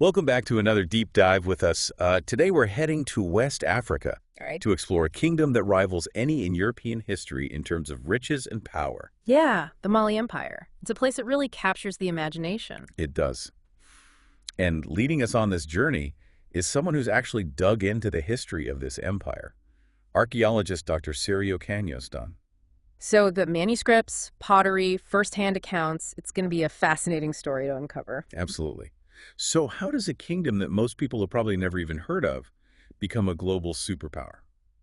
Welcome back to another deep dive with us. Today we're heading to West Africa All right. to explore a kingdom that rivals any in European history in terms of riches and power. Yeah, the Mali Empire. It's a place that really captures the imagination. It does. And leading us on this journey is someone who's actually dug into the history of this empire. Archaeologist Dr. Sirio Caños done. So the manuscripts, pottery, first-hand accounts, it's going to be a fascinating story to uncover. Absolutely. So how does a kingdom that most people have probably never even heard of become a global superpower?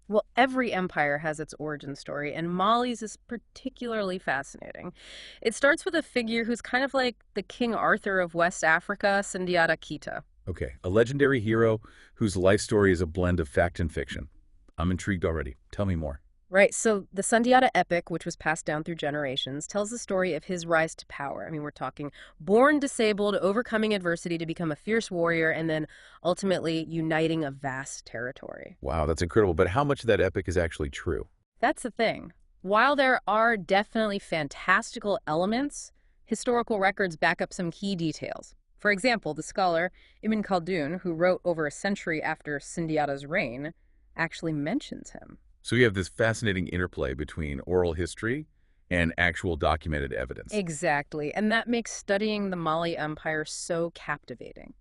Well, every empire has its origin story, and Mali's is particularly fascinating. It starts with a figure who's kind of like the King Arthur of West Africa, Sundiata Keita. Okay, a legendary hero whose life story is a blend of fact and fiction. I'm intrigued already. Tell me more. Right, so the Sundiata epic, which was passed down through generations, tells the story of his rise to power. I mean, we're talking born disabled, overcoming adversity to become a fierce warrior, and then ultimately uniting a vast territory. Wow, that's incredible. But how much of that epic is actually true? That's the thing. While there are definitely fantastical elements, historical records back up some key details. For example, the scholar Ibn Khaldun, who wrote over a century after Sundiata's reign, actually mentions him. So you have this fascinating interplay between oral history and actual documented evidence. Exactly. And that makes studying the Mali Empire so captivating.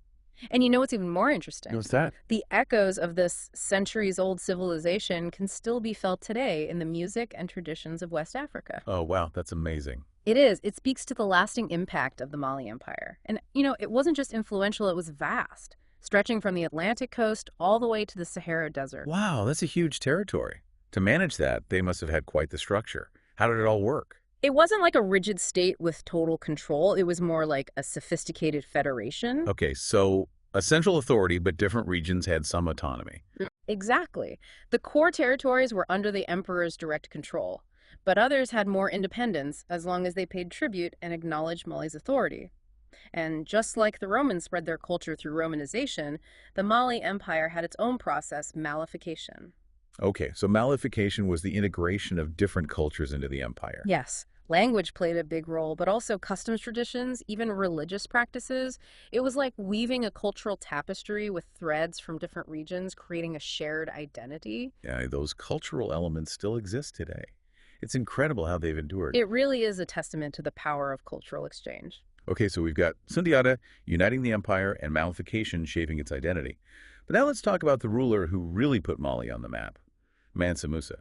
And you know what's even more interesting? What's that? The echoes of this centuries-old civilization can still be felt today in the music and traditions of West Africa. Oh, wow, that's amazing. It is. It speaks to the lasting impact of the Mali Empire. And, it wasn't just influential, it was vast, stretching from the Atlantic coast all the way to the Sahara Desert. Wow, that's a huge territory. To manage that, they must have had quite the structure. How did it all work? It wasn't like a rigid state with total control. It was more like a sophisticated federation. Okay, so a central authority, but different regions had some autonomy. Exactly. The core territories were under the emperor's direct control, but others had more independence as long as they paid tribute and acknowledged Mali's authority. And just like the Romans spread their culture through Romanization, the Mali Empire had its own process, malification. Okay, so malification was the integration of different cultures into the empire. Yes, language played a big role, but also customs traditions, even religious practices. It was like weaving a cultural tapestry with threads from different regions, creating a shared identity. Yeah, those cultural elements still exist today. It's incredible how they've endured. It really is a testament to the power of cultural exchange. Okay, so we've got Sundiata uniting the empire and malification shaping its identity. But now let's talk about the ruler who really put Mali on the map, Mansa Musa.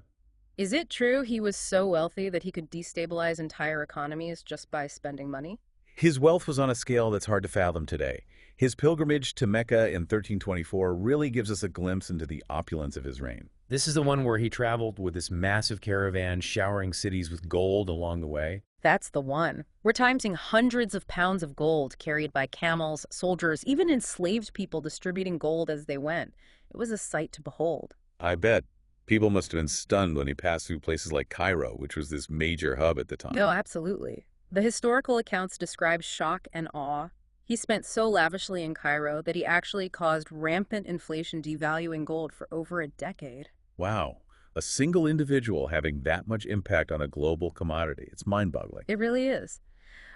Is it true he was so wealthy that he could destabilize entire economies just by spending money? His wealth was on a scale that's hard to fathom today. His pilgrimage to Mecca in 1324 really gives us a glimpse into the opulence of his reign. This is the one where he traveled with this massive caravan, showering cities with gold along the way. That's the one. We're timesing hundreds of pounds of gold carried by camels, soldiers, even enslaved people distributing gold as they went. It was a sight to behold. I bet. People must have been stunned when he passed through places like Cairo, which was this major hub at the time. No, absolutely. The historical accounts describe shock and awe. He spent so lavishly in Cairo that he actually caused rampant inflation, devaluing gold for over a decade. Wow. A single individual having that much impact on a global commodity. It's mind-boggling. It really is.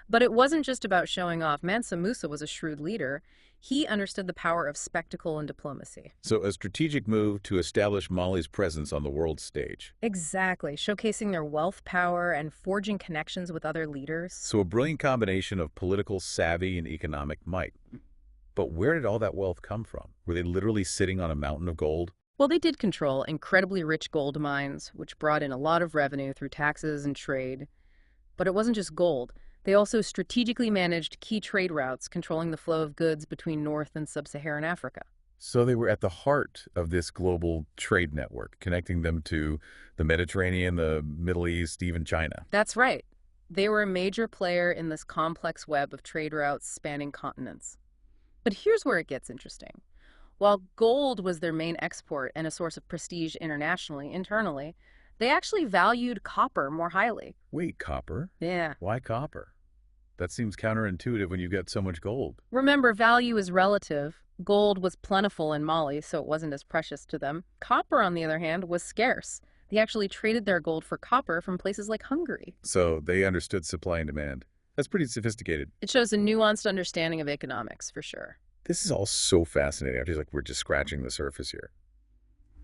But it wasn't just about showing off. Mansa Musa was a shrewd leader. He understood the power of spectacle and diplomacy. So a strategic move to establish Mali's presence on the world stage. Exactly, showcasing their wealth, power, and forging connections with other leaders. So a brilliant combination of political savvy and economic might. But where did all that wealth come from? Were they literally sitting on a mountain of gold? Well, they did control incredibly rich gold mines, which brought in a lot of revenue through taxes and trade. But it wasn't just gold. They also strategically managed key trade routes, controlling the flow of goods between North and Sub-Saharan Africa. So they were at the heart of this global trade network, connecting them to the Mediterranean, the Middle East, even China. That's right. They were a major player in this complex web of trade routes spanning continents. But here's where it gets interesting. While gold was their main export and a source of prestige internationally, internally, they actually valued copper more highly. Wait, copper? Yeah. Why copper? That seems counterintuitive when you've got so much gold. Remember, value is relative. Gold was plentiful in Mali, so it wasn't as precious to them. Copper, on the other hand, was scarce. They actually traded their gold for copper from places like Hungary. So they understood supply and demand. That's pretty sophisticated. It shows a nuanced understanding of economics, for sure. This is all so fascinating. I feel like we're just scratching the surface here.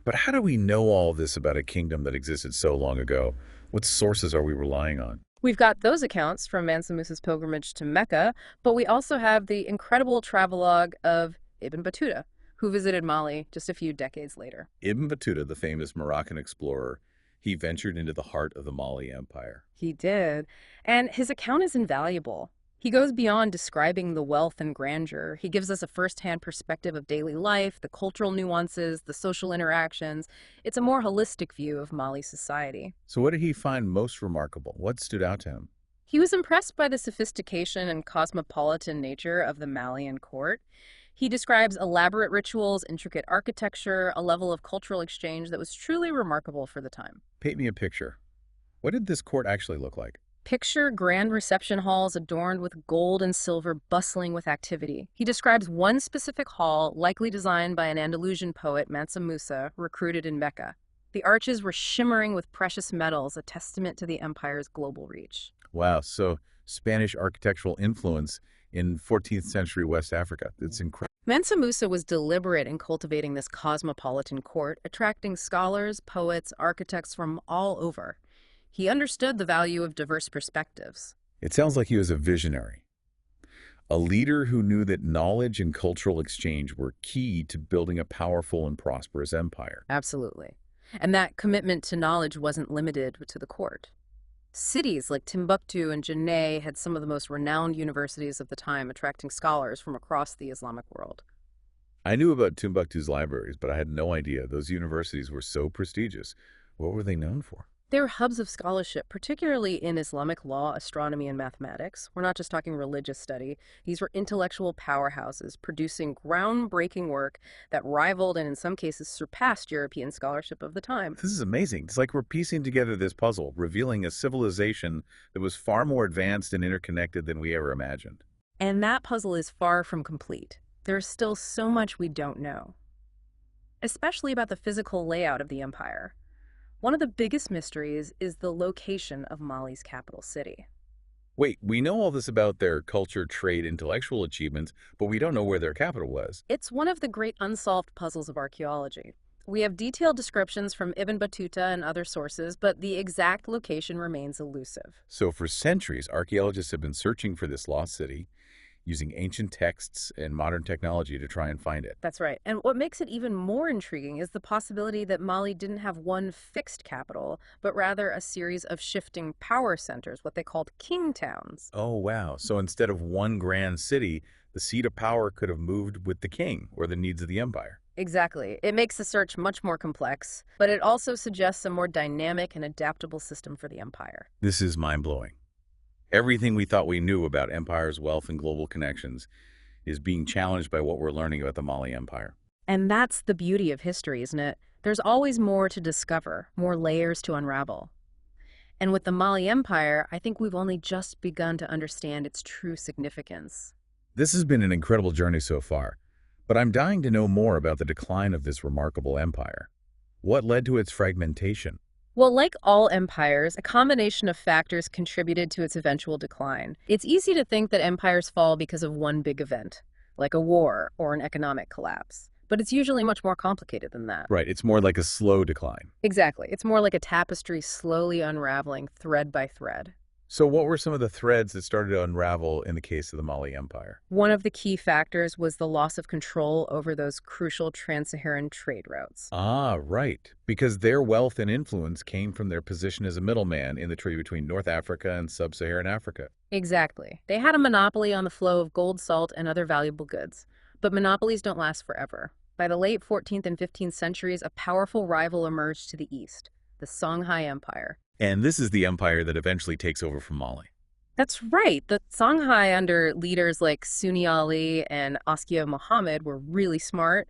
But how do we know all this about a kingdom that existed so long ago? What sources are we relying on? We've got those accounts from Mansa Musa's pilgrimage to Mecca, but we also have the incredible travelogue of Ibn Battuta, who visited Mali just a few decades later. Ibn Battuta, the famous Moroccan explorer, he ventured into the heart of the Mali Empire. He did, and his account is invaluable. He goes beyond describing the wealth and grandeur. He gives us a first-hand perspective of daily life, the cultural nuances, the social interactions. It's a more holistic view of Mali society. So what did he find most remarkable? What stood out to him? He was impressed by the sophistication and cosmopolitan nature of the Malian court. He describes elaborate rituals, intricate architecture, a level of cultural exchange that was truly remarkable for the time. Paint me a picture. What did this court actually look like? Picture grand reception halls adorned with gold and silver bustling with activity. He describes one specific hall, likely designed by an Andalusian poet, Mansa Musa, recruited in Mecca. The arches were shimmering with precious metals, a testament to the empire's global reach. Wow, so Spanish architectural influence in 14th century West Africa. It's incredible. Mansa Musa was deliberate in cultivating this cosmopolitan court, attracting scholars, poets, architects from all over. He understood the value of diverse perspectives. It sounds like he was a visionary, a leader who knew that knowledge and cultural exchange were key to building a powerful and prosperous empire. Absolutely. And that commitment to knowledge wasn't limited to the court. Cities like Timbuktu and Janneh had some of the most renowned universities of the time, attracting scholars from across the Islamic world. I knew about Timbuktu's libraries, but I had no idea those universities were so prestigious. What were they known for? They were hubs of scholarship, particularly in Islamic law, astronomy, and mathematics. We're not just talking religious study. These were intellectual powerhouses, producing groundbreaking work that rivaled and in some cases surpassed European scholarship of the time. This is amazing. It's like we're piecing together this puzzle, revealing a civilization that was far more advanced and interconnected than we ever imagined. And that puzzle is far from complete. There's still so much we don't know, especially about the physical layout of the empire. One of the biggest mysteries is the location of Mali's capital city. Wait, we know all this about their culture, trade, intellectual achievements, but we don't know where their capital was. It's one of the great unsolved puzzles of archaeology. We have detailed descriptions from Ibn Battuta and other sources, but the exact location remains elusive. So for centuries, archaeologists have been searching for this lost city, using ancient texts and modern technology to try and find it. That's right. And what makes it even more intriguing is the possibility that Mali didn't have one fixed capital, but rather a series of shifting power centers, what they called king towns. Oh, wow. So instead of one grand city, the seat of power could have moved with the king or the needs of the empire. Exactly. It makes the search much more complex, but it also suggests a more dynamic and adaptable system for the empire. This is mind-blowing. Everything we thought we knew about empires, wealth, and global connections is being challenged by what we're learning about the Mali Empire. And that's the beauty of history, isn't it? There's always more to discover, more layers to unravel. And with the Mali Empire, I think we've only just begun to understand its true significance. This has been an incredible journey so far, but I'm dying to know more about the decline of this remarkable empire. What led to its fragmentation? Well, like all empires, a combination of factors contributed to its eventual decline. It's easy to think that empires fall because of one big event, like a war or an economic collapse. But it's usually much more complicated than that. Right, it's more like a slow decline. Exactly. It's more like a tapestry slowly unraveling thread by thread. So what were some of the threads that started to unravel in the case of the Mali Empire? One of the key factors was the loss of control over those crucial trans-Saharan trade routes. Ah, right. Because their wealth and influence came from their position as a middleman in the trade between North Africa and Sub-Saharan Africa. Exactly. They had a monopoly on the flow of gold, salt, and other valuable goods. But monopolies don't last forever. By the late 14th and 15th centuries, a powerful rival emerged to the east, the Songhai Empire. And this is the empire that eventually takes over from Mali. That's right. The Songhai, under leaders like Sunni Ali and Askia Muhammad, were really smart.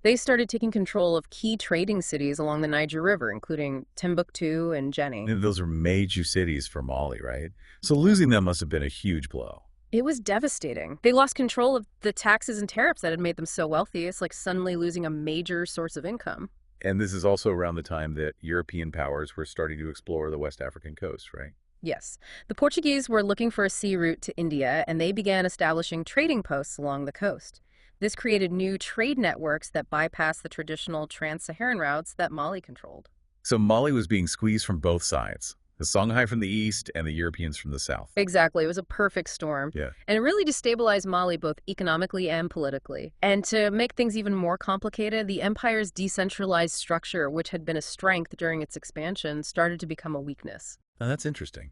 They started taking control of key trading cities along the Niger River, including Timbuktu and Janneh. And those are major cities for Mali, right? So losing them must have been a huge blow. It was devastating. They lost control of the taxes and tariffs that had made them so wealthy. It's like suddenly losing a major source of income. And this is also around the time that European powers were starting to explore the West African coast, right? Yes. The Portuguese were looking for a sea route to India, and they began establishing trading posts along the coast. This created new trade networks that bypassed the traditional trans-Saharan routes that Mali controlled. So Mali was being squeezed from both sides, the Songhai from the east and the Europeans from the south. Exactly. It was a perfect storm. Yeah. And it really destabilized Mali both economically and politically. And to make things even more complicated, the empire's decentralized structure, which had been a strength during its expansion, started to become a weakness. Now, that's interesting.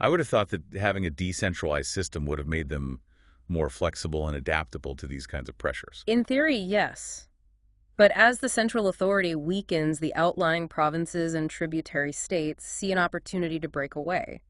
I would have thought that having a decentralized system would have made them more flexible and adaptable to these kinds of pressures. In theory, yes. But as the central authority weakens, the outlying provinces and tributary states see an opportunity to break away.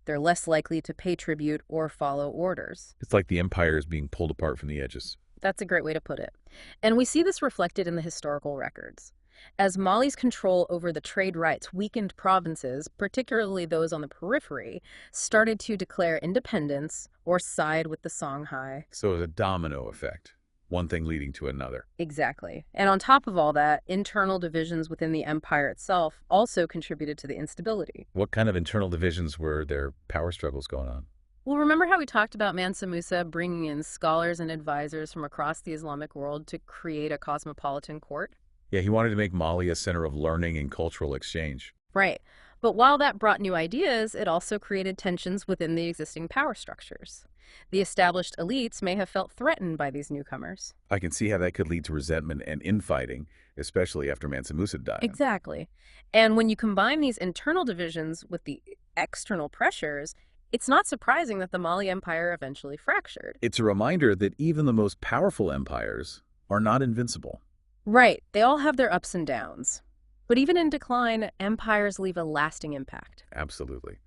They're less likely to pay tribute or follow orders. It's like the empire is being pulled apart from the edges. That's a great way to put it. And we see this reflected in the historical records. As Mali's control over the trade rights weakened, provinces, particularly those on the periphery, started to declare independence or side with the Songhai. So it was a domino effect, one thing leading to another. Exactly. And on top of all that, internal divisions within the empire itself also contributed to the instability. What kind of internal divisions were there power struggles going on? Well, remember how we talked about Mansa Musa bringing in scholars and advisors from across the Islamic world to create a cosmopolitan court? Yeah, he wanted to make Mali a center of learning and cultural exchange. Right. But while that brought new ideas, it also created tensions within the existing power structures. The established elites may have felt threatened by these newcomers. I can see how that could lead to resentment and infighting, especially after Mansa Musa died. Exactly. And when you combine these internal divisions with the external pressures, it's not surprising that the Mali Empire eventually fractured. It's a reminder that even the most powerful empires are not invincible. Right. They all have their ups and downs. But even in decline, empires leave a lasting impact. Absolutely.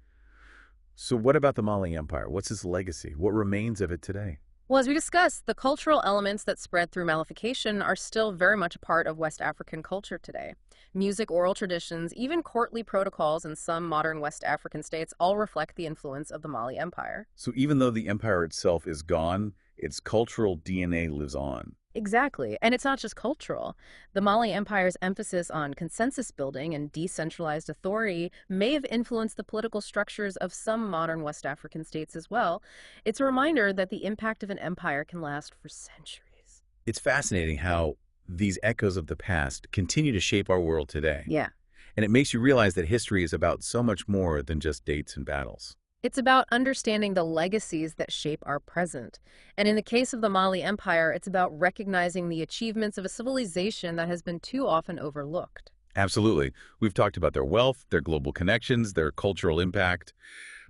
So what about the Mali Empire? What's its legacy? What remains of it today? Well, as we discussed, the cultural elements that spread through Malification are still very much a part of West African culture today. Music, oral traditions, even courtly protocols in some modern West African states all reflect the influence of the Mali Empire. So even though the empire itself is gone, its cultural DNA lives on. Exactly. And it's not just cultural. The Mali Empire's emphasis on consensus building and decentralized authority may have influenced the political structures of some modern West African states as well. It's a reminder that the impact of an empire can last for centuries. It's fascinating how these echoes of the past continue to shape our world today. Yeah. And it makes you realize that history is about so much more than just dates and battles. It's about understanding the legacies that shape our present. And in the case of the Mali Empire, it's about recognizing the achievements of a civilization that has been too often overlooked. Absolutely. We've talked about their wealth, their global connections, their cultural impact.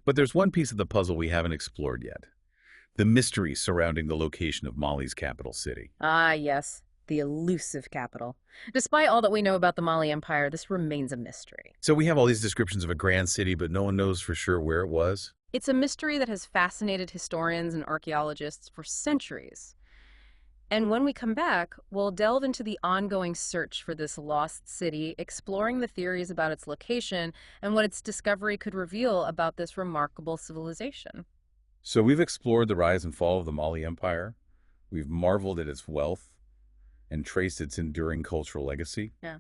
But there's one piece of the puzzle we haven't explored yet. The mystery surrounding the location of Mali's capital city. Ah, yes, the elusive capital. Despite all that we know about the Mali Empire, this remains a mystery. So we have all these descriptions of a grand city, but no one knows for sure where it was. It's a mystery that has fascinated historians and archaeologists for centuries. And when we come back, we'll delve into the ongoing search for this lost city, exploring the theories about its location and what its discovery could reveal about this remarkable civilization. So we've explored the rise and fall of the Mali Empire. We've marveled at its wealth and traced its enduring cultural legacy. Yeah.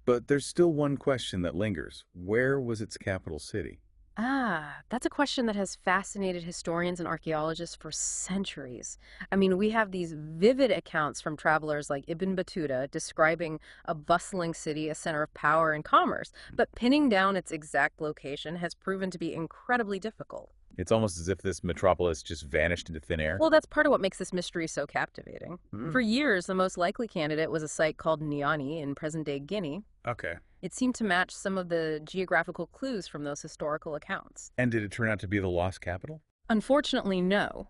But there's still one question that lingers. Where was its capital city? Ah, that's a question that has fascinated historians and archaeologists for centuries. I mean, we have these vivid accounts from travelers like Ibn Battuta describing a bustling city, a center of power and commerce, but pinning down its exact location has proven to be incredibly difficult. It's almost as if this metropolis just vanished into thin air. Well, that's part of what makes this mystery so captivating. Hmm. For years, the most likely candidate was a site called Niani in present-day Guinea. Okay. It seemed to match some of the geographical clues from those historical accounts. And did it turn out to be the lost capital? Unfortunately, no.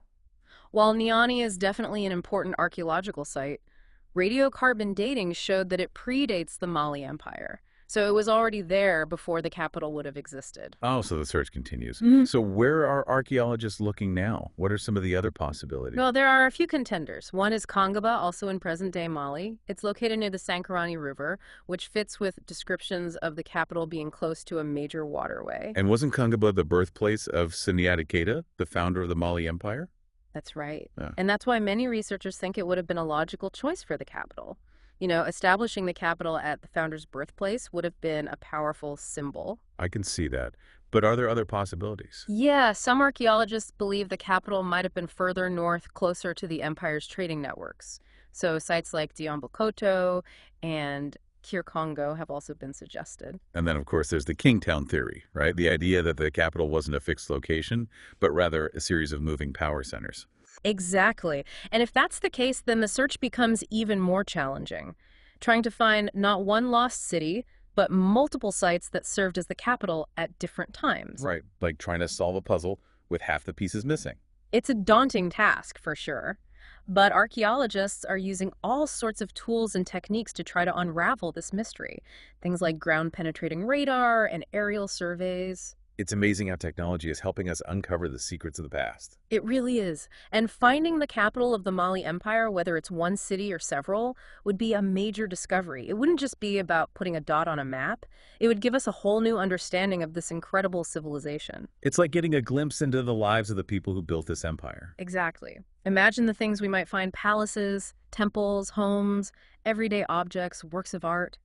While Niani is definitely an important archaeological site, radiocarbon dating showed that it predates the Mali Empire. So it was already there before the capital would have existed. Oh, so the search continues. Mhm. So where are archaeologists looking now? What are some of the other possibilities? Well, there are a few contenders. One is Kongaba, also in present-day Mali. It's located near the Sankarani River, which fits with descriptions of the capital being close to a major waterway. And wasn't Kongaba the birthplace of Sundiata Keita, the founder of the Mali Empire? That's right. Yeah. And that's why many researchers think it would have been a logical choice for the capital. You know, establishing the capital at the founder's birthplace would have been a powerful symbol. I can see that. But are there other possibilities? Yeah, some archaeologists believe the capital might have been further north, closer to the empire's trading networks. So sites like Diambokoto and Kirkongo have also been suggested. And then, of course, there's the Kingtown theory, right? The idea that the capital wasn't a fixed location, but rather a series of moving power centers. Exactly. And if that's the case, then the search becomes even more challenging. Trying to find not one lost city, but multiple sites that served as the capital at different times. Right. Like trying to solve a puzzle with half the pieces missing. It's a daunting task, for sure. But archaeologists are using all sorts of tools and techniques to try to unravel this mystery. Things like ground-penetrating radar and aerial surveys. It's amazing how technology is helping us uncover the secrets of the past. It really is. And finding the capital of the Mali Empire, whether it's one city or several, would be a major discovery. It wouldn't just be about putting a dot on a map. It would give us a whole new understanding of this incredible civilization. It's like getting a glimpse into the lives of the people who built this empire. Exactly. Imagine the things we might find: palaces, temples, homes, everyday objects, works of art.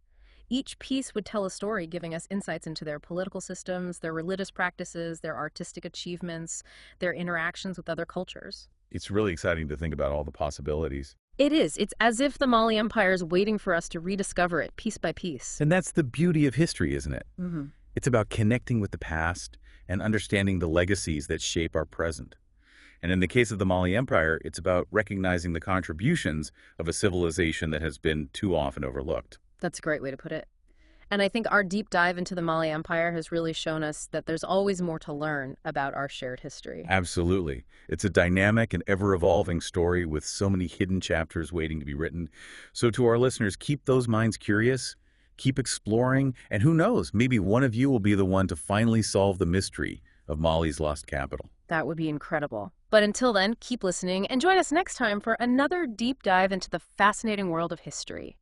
Each piece would tell a story, giving us insights into their political systems, their religious practices, their artistic achievements, their interactions with other cultures. It's really exciting to think about all the possibilities. It is. It's as if the Mali Empire is waiting for us to rediscover it piece by piece. And that's the beauty of history, isn't it? Mm-hmm. It's about connecting with the past and understanding the legacies that shape our present. And in the case of the Mali Empire, it's about recognizing the contributions of a civilization that has been too often overlooked. That's a great way to put it. And I think our deep dive into the Mali Empire has really shown us that there's always more to learn about our shared history. Absolutely. It's a dynamic and ever-evolving story with so many hidden chapters waiting to be written. So to our listeners, keep those minds curious, keep exploring, and who knows, maybe one of you will be the one to finally solve the mystery of Mali's lost capital. That would be incredible. But until then, keep listening and join us next time for another deep dive into the fascinating world of history.